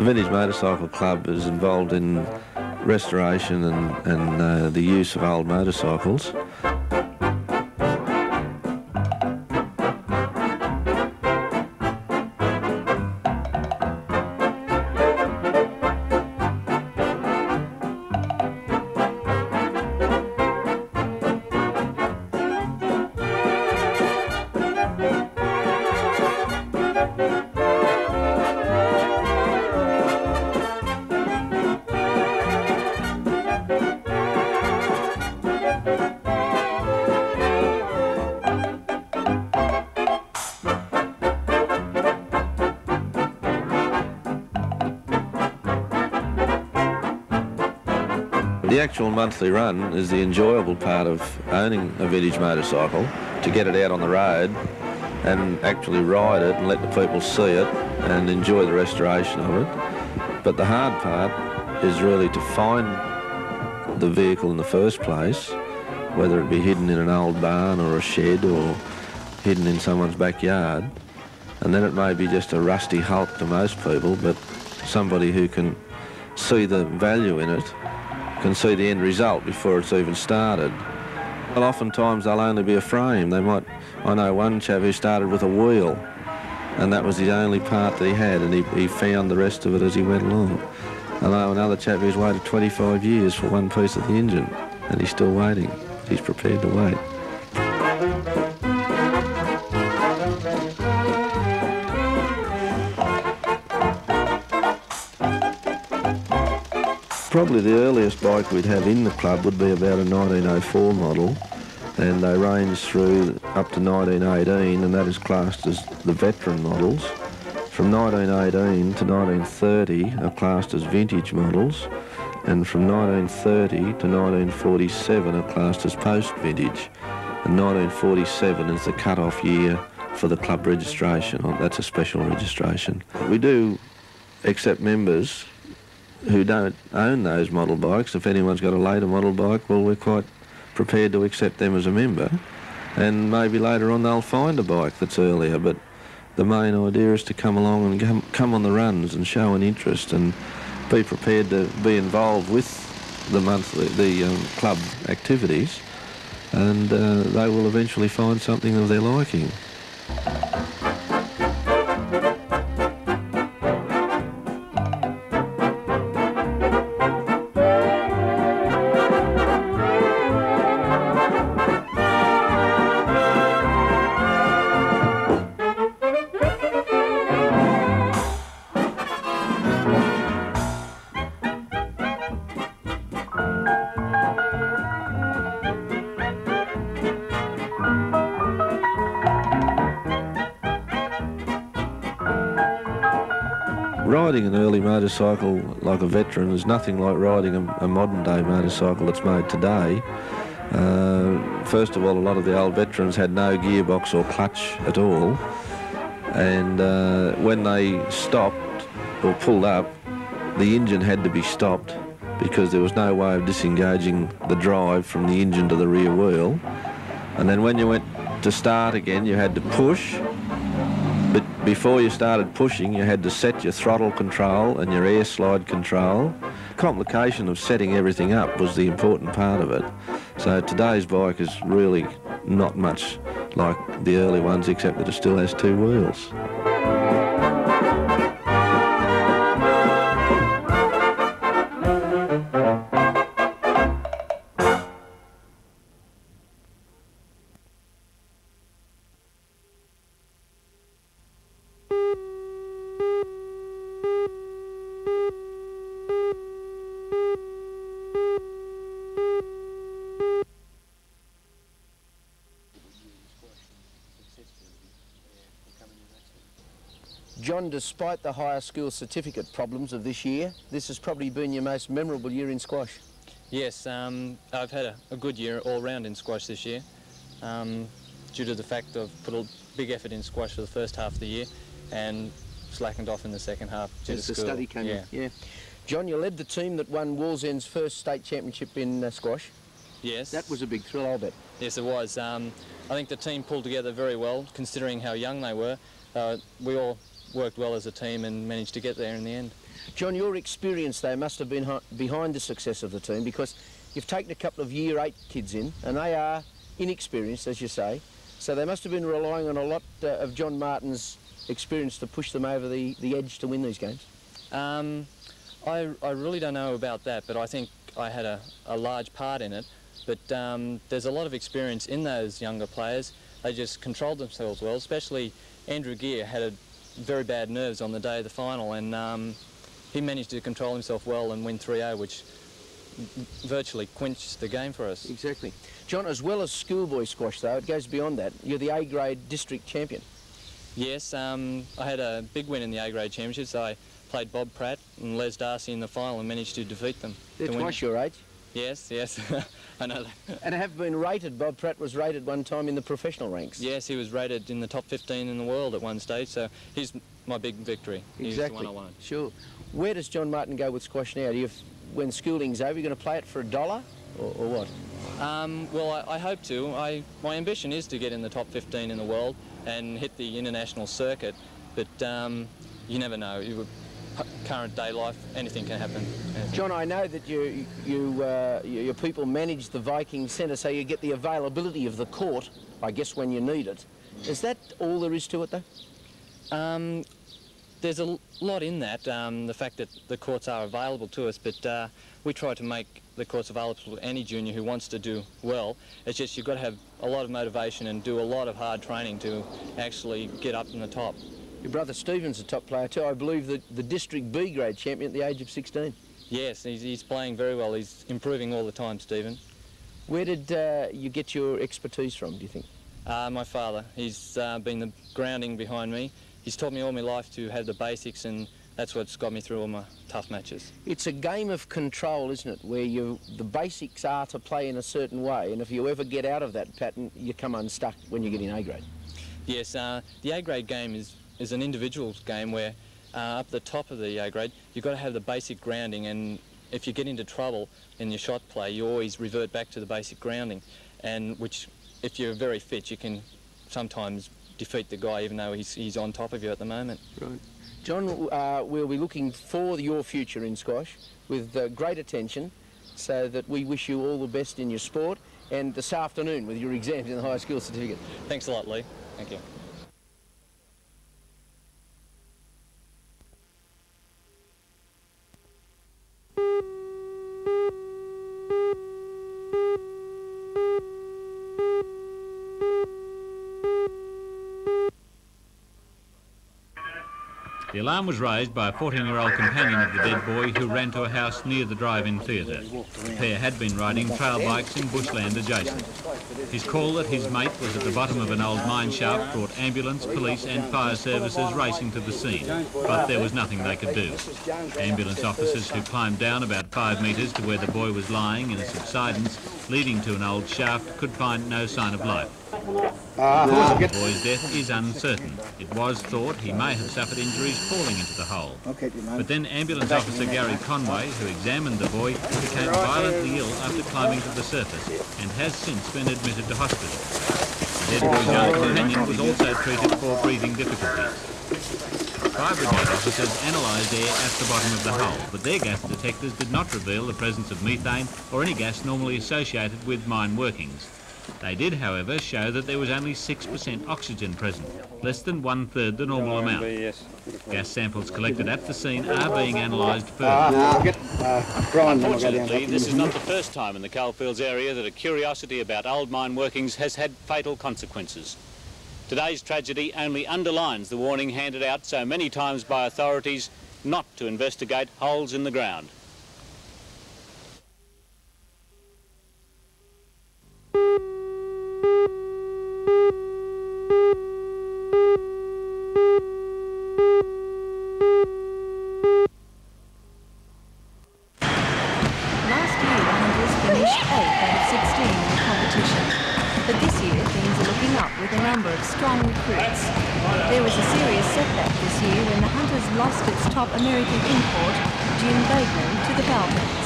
Village Motorcycle Club is involved in restoration and the use of old motorcycles. The actual monthly run is the enjoyable part of owning a vintage motorcycle, to get it out on the road and actually ride it and let the people see it and enjoy the restoration of it. But the hard part is really to find the vehicle in the first place, whether it be hidden in an old barn or a shed or hidden in someone's backyard. And then it may be just a rusty hulk to most people, but somebody who can see the value in it can see the end result before it's even started. Well, oftentimes they'll only be a frame. I know one chap who started with a wheel, and that was the only part that he had, and he found the rest of it as he went along. I know another chap who's waited 25 years for one piece of the engine, and he's still waiting. He's prepared to wait. Probably the earliest bike we'd have in the club would be about a 1904 model, and they range through up to 1918, and that is classed as the veteran models. From 1918 to 1930 are classed as vintage models, and from 1930 to 1947 are classed as post-vintage, and 1947 is the cut-off year for the club registration. That's a special registration. We do accept members who don't own those model bikes. If anyone's got a later model bike, well, we're quite prepared to accept them as a member, and maybe later on they'll find a bike that's earlier. But the main idea is to come along and come on the runs and show an interest and be prepared to be involved with the club activities, and they will eventually find something of their liking. Riding an early motorcycle like a veteran is nothing like riding a modern day motorcycle that's made today. First of all, a lot of the old veterans had no gearbox or clutch at all, and when they stopped or pulled up, the engine had to be stopped because there was no way of disengaging the drive from the engine to the rear wheel. And then when you went to start again, you had to push. But before you started pushing, you had to set your throttle control and your air slide control. Complication of setting everything up was the important part of it. So today's bike is really not much like the early ones, except that it still has two wheels. John, despite the higher school certificate problems of this year, this has probably been your most memorable year in squash. Yes, I've had a good year all round in squash this year, due to the fact I've put a big effort in squash for the first half of the year and slackened off in the second half due to school. As the study came in. Yeah. John, you led the team that won Wallsend's first state championship in squash. Yes. That was a big thrill, I'll bet. Yes, it was. I think the team pulled together very well, considering how young they were. We all worked well as a team and managed to get there in the end. John, your experience, though, must have been behind the success of the team, because you've taken a couple of Year 8 kids in, and they are inexperienced, as you say, so they must have been relying on a lot of John Martin's experience to push them over the edge to win these games. I really don't know about that, but I think I had a large part in it. But there's a lot of experience in those younger players. They just controlled themselves well, especially Andrew Gear had very bad nerves on the day of the final, and he managed to control himself well and win 3-0, which virtually quenched the game for us. Exactly. John, as well as schoolboy squash, though, it goes beyond that. You're the A-grade district champion. Yes, I had a big win in the A-grade championships. I played Bob Pratt and Les Darcy in the final and managed to defeat them. They're twice your age. Yes, I know that. And have been rated. Bob Pratt was rated one time in the professional ranks. Yes, he was rated in the top 15 in the world at one stage, so he's my big victory. Exactly. He's the one I wanted. Sure. Where does John Martin go with squash now? When schooling's over, you're going to play it for $1 or what? Well, I hope to. My ambition is to get in the top 15 in the world and hit the international circuit, but you never know. Current day life, anything can happen. John, I know that your people manage the Viking Centre, so you get the availability of the court, I guess, when you need it. Is that all there is to it, though? There's a lot in that, the fact that the courts are available to us, but we try to make the courts available to any junior who wants to do well. It's just you've got to have a lot of motivation and do a lot of hard training to actually get up in the top. Your brother Stephen's a top player too. I believe the district B grade champion at the age of 16. Yes, he's playing very well. He's improving all the time, Stephen. Where did you get your expertise from, do you think? My father. He's been the grounding behind me. He's taught me all my life to have the basics, and that's what's got me through all my tough matches. It's a game of control, isn't it, where the basics are to play in a certain way, and if you ever get out of that pattern, you come unstuck when you get in A grade. Yes, the A grade game is an individual game where up the top of the A grade, you've got to have the basic grounding, and if you get into trouble in your shot play, you always revert back to the basic grounding, and which, if you're very fit, you can sometimes defeat the guy even though he's on top of you at the moment. Right. John, we'll be looking for your future in squash with great attention, so that we wish you all the best in your sport, and this afternoon with your exams in the high school certificate. Thanks a lot, Lee. Thank you. The alarm was raised by a 14-year-old companion of the dead boy who ran to a house near the drive-in theatre. The pair had been riding trail bikes in bushland adjacent. His call that his mate was at the bottom of an old mine shaft brought ambulance, police and fire services racing to the scene, but there was nothing they could do. Ambulance officers who climbed down about 5 metres to where the boy was lying in a subsidence leading to an old shaft could find no sign of life. The cause of the boy's death is uncertain. It was thought he may have suffered injuries falling into the hole. But then ambulance officer Gary Conway, who examined the boy, became violently ill after climbing to the surface and has since been admitted to hospital. The dead boy's young companion was also treated for breathing difficulties. Fire brigade officers analysed air at the bottom of the hole, but their gas detectors did not reveal the presence of methane or any gas normally associated with mine workings. They did, however, show that there was only 6% oxygen present, less than 1/3 the normal amount. Gas samples collected at the scene are being analysed further. Unfortunately, this is not the first time in the coalfields area that a curiosity about old mine workings has had fatal consequences. Today's tragedy only underlines the warning handed out so many times by authorities not to investigate holes in the ground. Strong recruits. There was a serious setback this year when the Hunters lost its top American import, Jim Bateman, to the Falcons.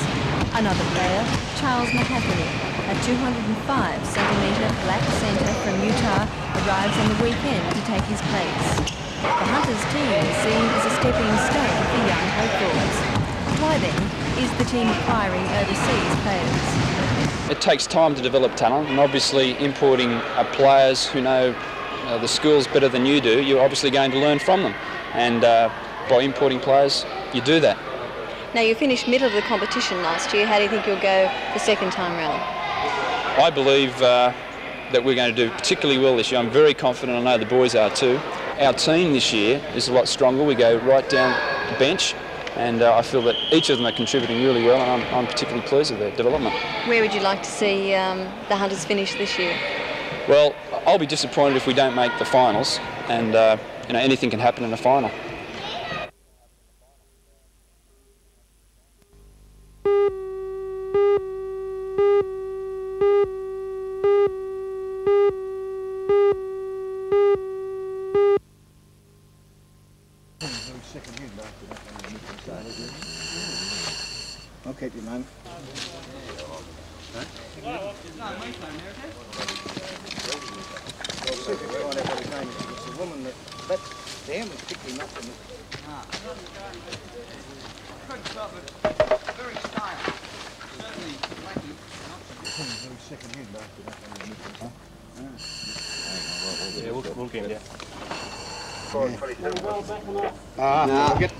Another player, Charles Mahaffey, a 205cm black centre from Utah, arrives on the weekend to take his place. The Hunters team is seen as a stepping stone for young hopefuls. Why then is the team acquiring overseas players? It takes time to develop talent, and obviously importing players who know the schools better than you do, you're obviously going to learn from them. And by importing players, you do that. Now, you finished middle of the competition last year. How do you think you'll go the second time round? I believe that we're going to do particularly well this year. I'm very confident, I know the boys are too. Our team this year is a lot stronger. We go right down the bench, and I feel that each of them are contributing really well, and I'm particularly pleased with their development. Where would you like to see the Hunters finish this year? Well, I'll be disappointed if we don't make the finals, and anything can happen in a final. I'll keep you, man. It's a woman that dam was picking up in it. Very style. Certainly lucky. Very second hand after that. Yeah, we'll get it. I'll get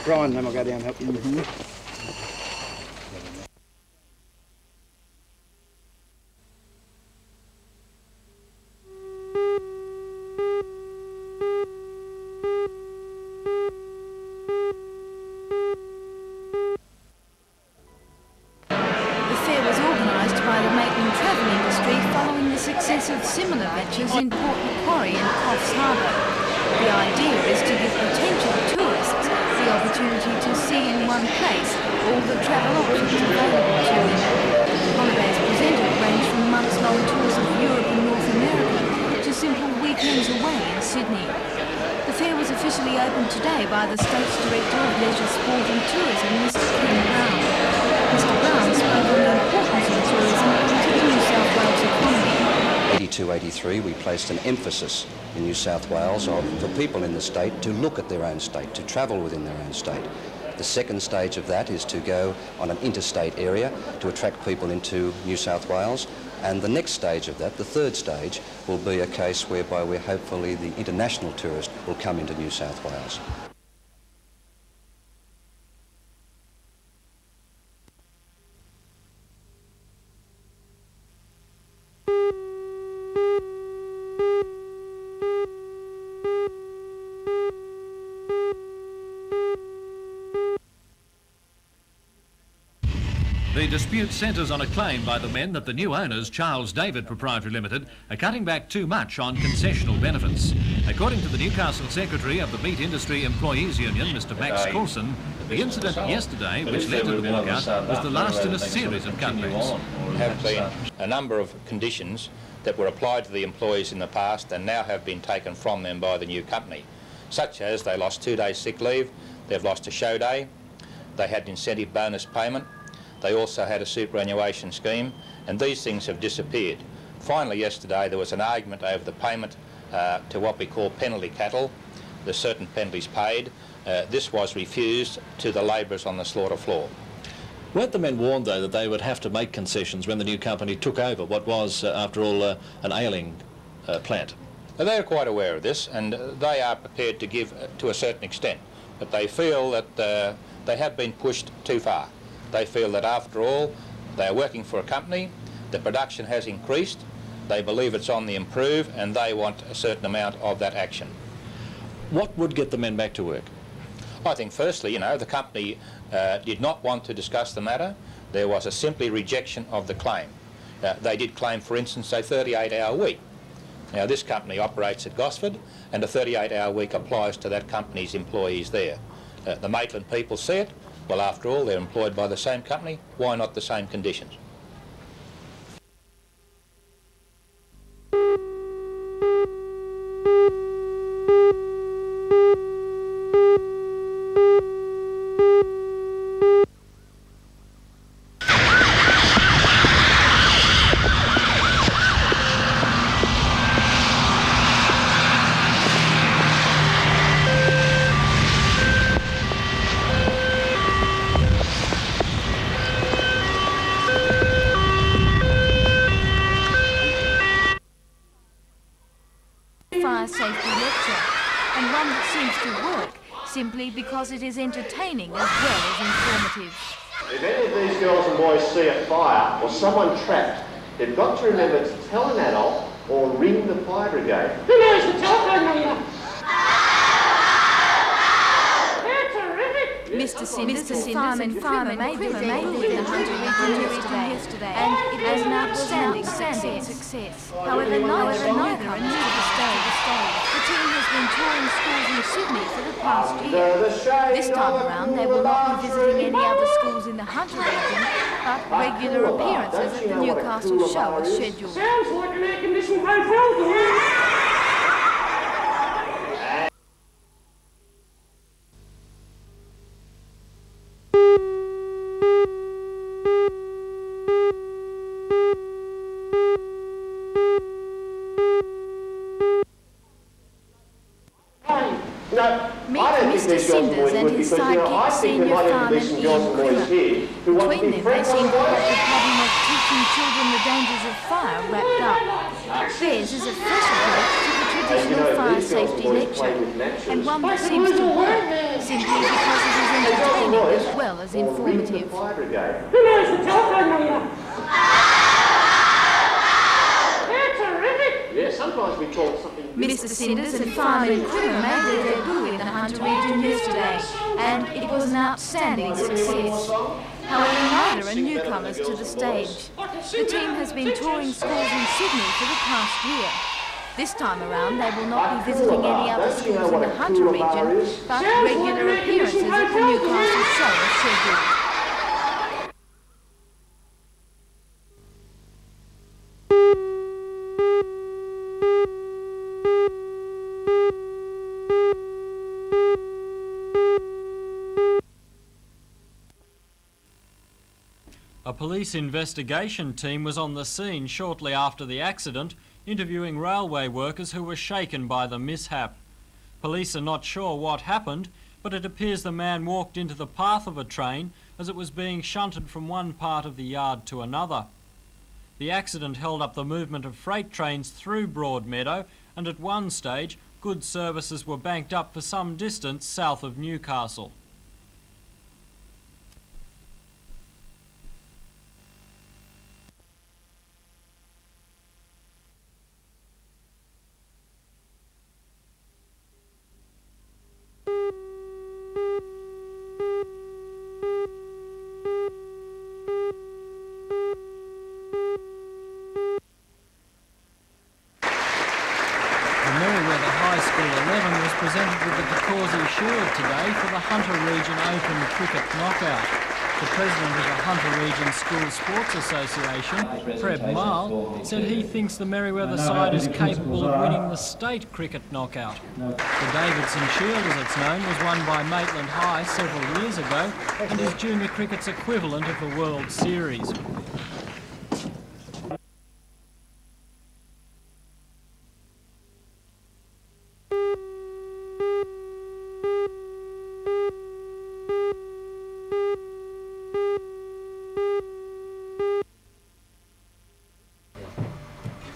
Brian, then I'll go down and help you. Of similar ventures in Port Macquarie and Coffs Harbour. The idea is to give potential tourists the opportunity to see in one place all the travel options available to them. Holidays presented range from months-long tours of Europe and North America to simple weekends away in Sydney. The fair was officially opened today by the State's Director of Leisure, Sport and Tourism, Mr. Ken Brown. Mr. Brown spoke on the importance of tourism to the New South Wales economy. 82-83, we placed an emphasis in New South Wales for people in the state to look at their own state, to travel within their own state. The second stage of that is to go on an interstate area to attract people into New South Wales. And the next stage of that, the third stage, will be a case whereby we're hopefully the international tourist will come into New South Wales. The dispute centres on a claim by the men that the new owners, Charles David Proprietary Limited, are cutting back too much on concessional benefits. According to the Newcastle Secretary of the Meat Industry Employees Union, Mr Max Coulson, the incident yesterday, which led to the walkout, was the last in a series of cutbacks. There have been a number of conditions that were applied to the employees in the past and now have been taken from them by the new company, such as they lost 2 days sick leave, they've lost a show day, they had incentive bonus payment, they also had a superannuation scheme, and these things have disappeared. Finally, yesterday there was an argument over the payment to what we call penalty cattle. There's certain penalties paid. This was refused to the labourers on the slaughter floor. Weren't the men warned, though, that they would have to make concessions when the new company took over what was, after all, an ailing plant? They are quite aware of this, and they are prepared to give to a certain extent, but they feel that they have been pushed too far. They feel that after all, they are working for a company, the production has increased, they believe it's on the improve, and they want a certain amount of that action. What would get the men back to work? I think firstly, the company did not want to discuss the matter. There was a simply rejection of the claim. They did claim, for instance, a 38-hour week. Now, this company operates at Gosford, and a 38-hour week applies to that company's employees there. The Maitland people see it. Well, after all, they're employed by the same company. Why not the same conditions? fire safety lecture, and one that seems to work simply because it is entertaining as well as informative. If any of these girls and boys see a fire or someone trapped, they've got to remember to tell an adult or ring the fire brigade. Who knows the telephone number? Mr. Sinders and fireman made the debut in the Hunter region yesterday, and it was an outstanding success. However, neither are new to the stage. The team has been touring schools in Sydney for the past year. This time around, they will not be visiting any other schools in the Hunter region, but regular appearances at the Newcastle show are scheduled. Sounds like an air-conditioned hotel. Mr. Sinders and his sidekick, senior fireman Ian Quiller. Between them, they seem to have the problem of teaching children the dangers of fire wrapped up. Theirs is a fresh approach to the traditional fire safety lecture, and one that seems to work, simply because it is entertaining as well as informative. Who knows the telephone number? Yeah, sometimes we call it something. Mr. Sinders and fireman Quiller made their debut in the Hunter region yesterday, and it was an outstanding success. However, neither are newcomers to the stage. The team has been touring schools in Sydney for the past year. This time around, they will not be visiting any other schools in the Hunter region, but regular appearances at the Newcastle show are scheduled. A police investigation team was on the scene shortly after the accident, interviewing railway workers who were shaken by the mishap. Police are not sure what happened, but it appears the man walked into the path of a train as it was being shunted from one part of the yard to another. The accident held up the movement of freight trains through Broadmeadow, and at one stage, goods services were banked up for some distance south of Newcastle. Presented with the Torres Shield today for the Hunter Region Open Cricket Knockout. The president of the Hunter Region School Sports Association, Fred Marl, said he thinks the Merewether side is capable of winning the state cricket knockout. The Davidson Shield, as it's known, was won by Maitland High several years ago and is junior cricket's equivalent of the World Series.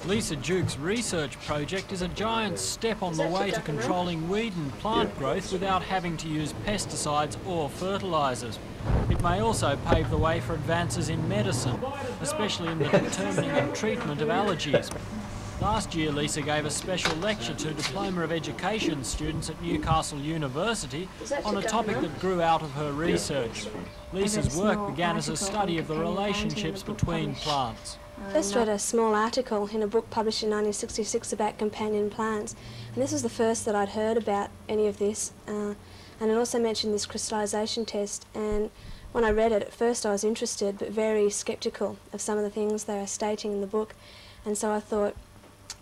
Lisa Duke's research project is a giant step on the way to controlling weed and plant growth without having to use pesticides or fertilisers. It may also pave the way for advances in medicine, especially in the determining and treatment of allergies. Last year, Lisa gave a special lecture to Diploma of Education students at Newcastle University on a topic that grew out of her research. Lisa's work began as a study of the relationships between plants. I first read a small article in a book published in 1966 about companion plants, and this was the first that I'd heard about any of this, and it also mentioned this crystallisation test, and when I read it at first I was interested but very sceptical of some of the things they were stating in the book, and so I thought,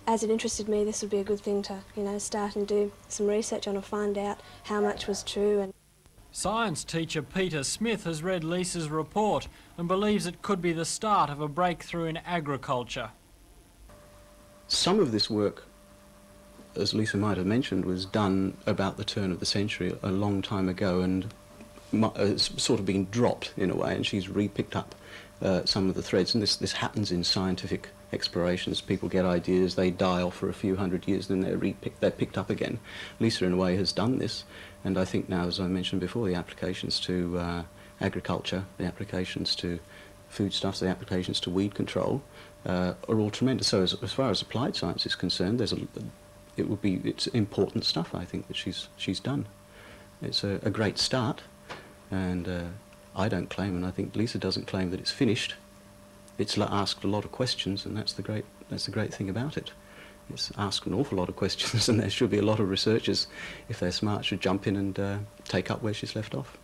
as it interested me, this would be a good thing to, start and do some research on and find out how much was true. And science teacher Peter Smith has read Lisa's report and believes it could be the start of a breakthrough in agriculture. Some of this work, as Lisa might have mentioned, was done about the turn of the century, a long time ago, and sort of been dropped in a way, and she's re-picked up some of the threads, and this happens in scientific explorations. People get ideas, they die off for a few hundred years, and then they're picked up again. Lisa, in a way, has done this, and I think now, as I mentioned before, the applications to agriculture, the applications to foodstuffs, the applications to weed control are all tremendous. So as far as applied science is concerned, it's important stuff, I think, that she's done. It's a great start, and I don't claim, and I think Lisa doesn't claim, that it's finished. It's asked a lot of questions, and that's the great thing about it. It's asked an awful lot of questions, and there should be a lot of researchers, if they're smart, should jump in and take up where she's left off.